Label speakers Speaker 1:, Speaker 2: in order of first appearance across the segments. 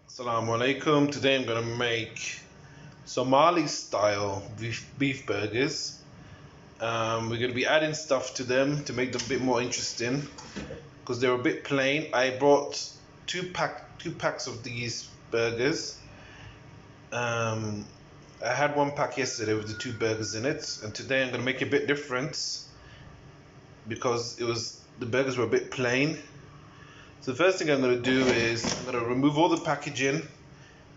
Speaker 1: Assalamu alaikum. Today I'm going to make Somali style beef burgers. We're going to be adding stuff to them to make them a bit more interesting because they're a bit plain. I brought two packs of these burgers. I had one pack yesterday with the two burgers in it, and today I'm going to make it a bit different because the burgers were a bit plain. So the first thing I'm going to do is I'm going to remove all the packaging,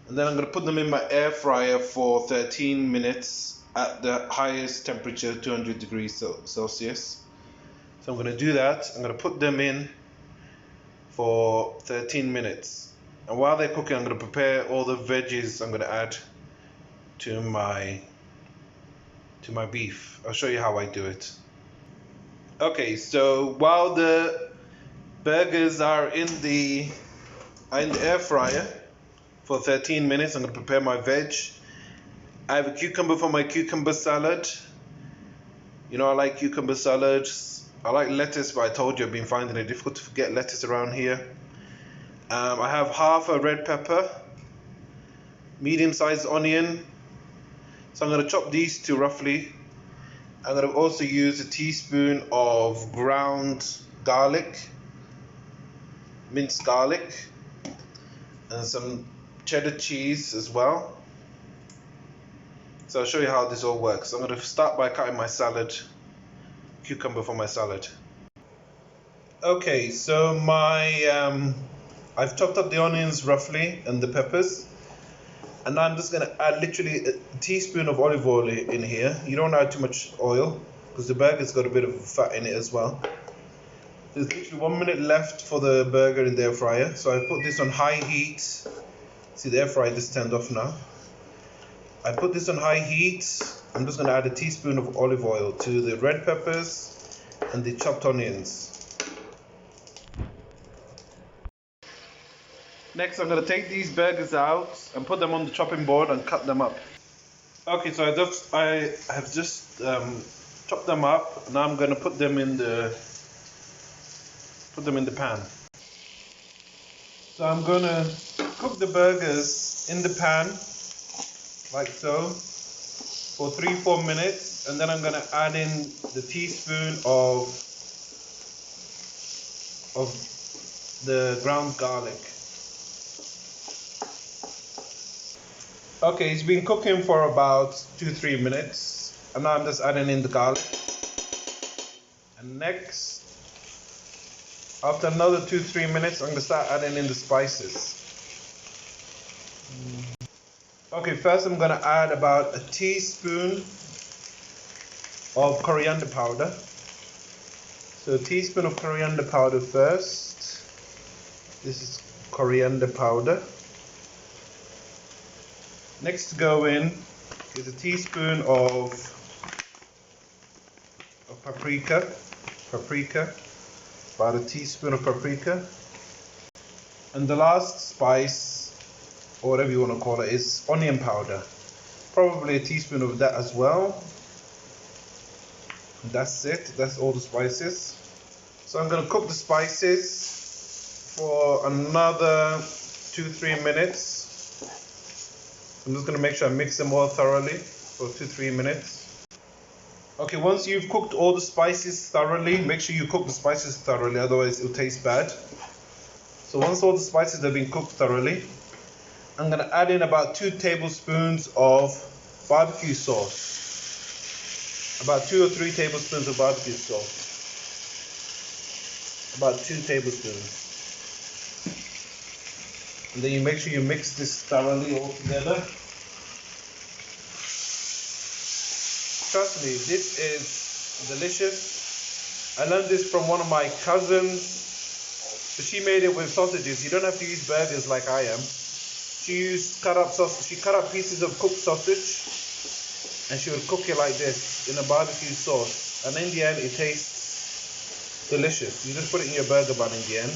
Speaker 1: and then I'm going to put them in my air fryer for 13 minutes at the highest temperature, 200 degrees Celsius. So I'm going to do that. I'm going to put them in for 13 minutes. And while they're cooking, I'm going to prepare all the veggies I'm going to add to my beef. I'll show you how I do it. Okay, so while the burgers are in the air fryer for 13 minutes, I'm going to prepare my veg. I have a cucumber for my cucumber salad. You know, I like cucumber salads. I like lettuce, but I told you I've been finding it difficult to get lettuce around here. I have half a red pepper, medium-sized onion. So I'm going to chop these two roughly. I'm going to also use a teaspoon of ground garlic, minced garlic, and some cheddar cheese as well. So I'll show you how this all works. I'm going to start by cutting my cucumber for my salad. Okay, so I've chopped up the onions roughly and the peppers, and now I'm just going to add literally a teaspoon of olive oil in here. You don't add too much oil because the burger's got a bit of fat in it as well. There's literally 1 minute left for the burger in the air fryer, so I put this on high heat. See, the air fryer just turned off now. I put this on high heat. I'm just going to add a teaspoon of olive oil to the red peppers and the chopped onions. Next, I'm going to take these burgers out and put them on the chopping board and cut them up. Okay, so I have just chopped them up. Now I'm going to put them in the pan. So I'm going to cook the burgers in the pan like so for 3-4 minutes, and then I'm going to add in the teaspoon of the ground garlic. Okay, it's been cooking for about 2-3 minutes, and now I'm just adding in the garlic. And next, after another 2-3 minutes, I'm going to start adding in the spices. Okay, first I'm going to add about a teaspoon of coriander powder. So a teaspoon of coriander powder first. This is coriander powder. Next to go in is a teaspoon of paprika. About a teaspoon of paprika. And the last spice, or whatever you want to call it, is onion powder. Probably a teaspoon of that as well. And that's it. That's all the spices. So I'm going to cook the spices for another 2-3 minutes. I'm just going to make sure I mix them all thoroughly for 2-3 minutes. Okay, once you've cooked all the spices thoroughly, make sure you cook the spices thoroughly, otherwise it'll taste bad. So once all the spices have been cooked thoroughly, I'm going to add in about 2 tablespoons of barbecue sauce. About 2 or 3 tablespoons of barbecue sauce. About 2 tablespoons. And then you make sure you mix this thoroughly all together. Trust me, this is delicious. I learned this from one of my cousins. So she made it with sausages. You don't have to use burgers like I am. She cut up pieces of cooked sausage, and she would cook it like this in a barbecue sauce. And in the end, it tastes delicious. You just put it in your burger bun in the end.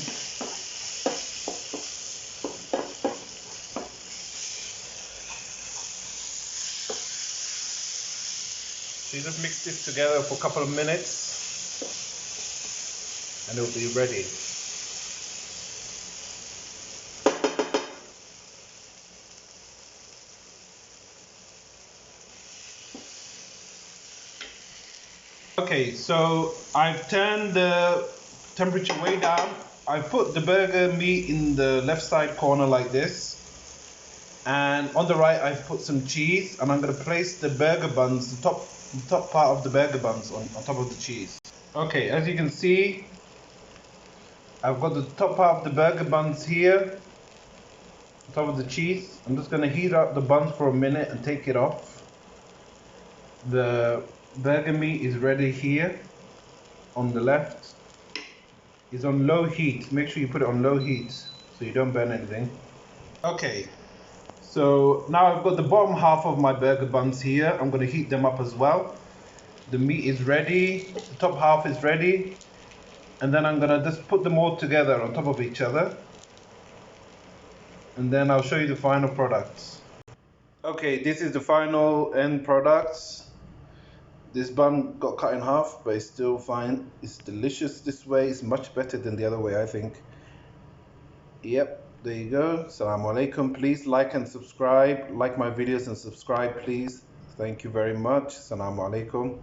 Speaker 1: So you just mix this together for a couple of minutes, and it'll be ready. Okay, so I've turned the temperature way down. I put the burger meat in the left side corner like this. And on the right I've put some cheese, and I'm going to place the burger buns, the top part of the burger buns on top of the cheese. Okay, as you can see, I've got the top part of the burger buns here on top of the cheese. I'm just going to heat up the buns for a minute and take it off. The burger meat is ready here on the left. It's on low heat. Make sure you put it on low heat so you don't burn anything. Okay, so now I've got the bottom half of my burger buns here. I'm going to heat them up as well. The meat is ready, the top half is ready, and then I'm going to just put them all together on top of each other, and then I'll show you the final products. Okay, this is the final end products. This bun got cut in half, but it's still fine. It's delicious this way. It's much better than the other way, I think. Yep, there you go. Assalamu alaikum. Please like and subscribe. Like my videos and subscribe, please. Thank you very much. Assalamu alaikum.